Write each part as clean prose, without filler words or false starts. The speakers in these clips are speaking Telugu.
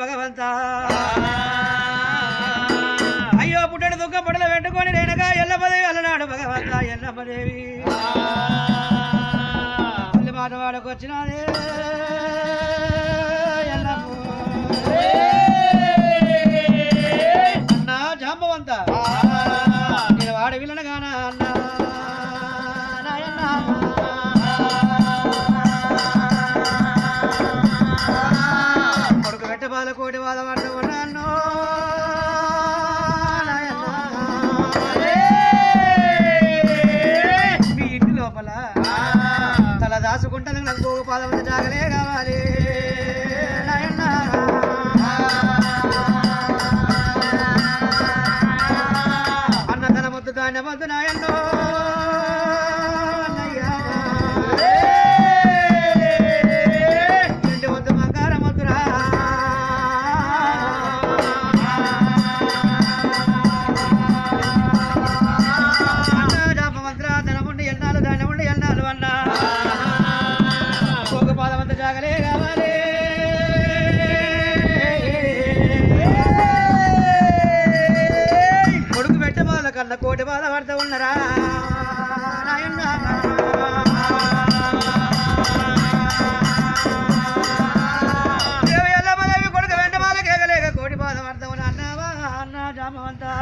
భగవంత అయ్యో పుట్టడు దుఃఖ పొడలు పెట్టుకొని రేణుగా ఎల్లపదేవి అల్లనాడు భగవంత ఎల్లపదేవి అల్లి మాట వాడకు వచ్చినదే అన్నా జాంబవంత నేను వాడి విలనగానా అన్నా కోటి వాద పడుతున్నాను మీ ఇంటి లోపల తల దాచుకుంటాను నాకు పాదం జాగలే కావాలి రామవంతా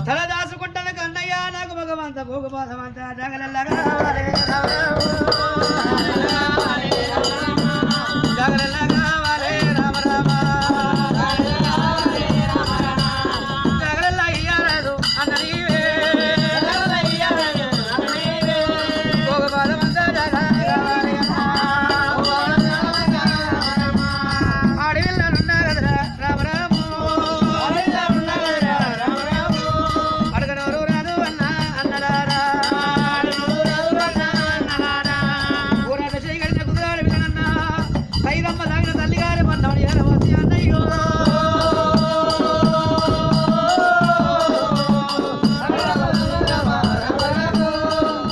తల దాసుకుంటాను కన్నయ్య నాకు భగవంత భోగపాదమంత జగలల్లగా రావాలి జగలల్లగా రావాలి రామ రామ జగలల్ల ఇయ్యాలదు అన్న నీవే భోగపాదమంత జగలవాలి అడవిల్లనున్నా కదరా రామ రాము అడగనోరు రాదు అన్న అన్నడారా ఊరాట చేయగలిగిన కుదురాడు వినన్నా ఐదమ్మ తాగిన తల్లిగారి మన్నోడి ఎరవసి అన్నయ్యో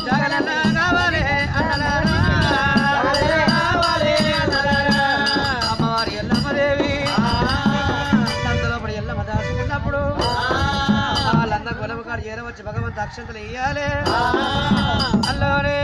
జగలల్ల కావాలి అన్నలారా అమ్మవారి ఎల్లమ్మదేవి సంతలోపడి ఎల్లమ్మ దాచుకున్నప్పుడు వాళ్ళందరూ గొడవకాడు చేరవచ్చి భగవంత అక్షంతలు ఇయ్యాలి అల్లోనే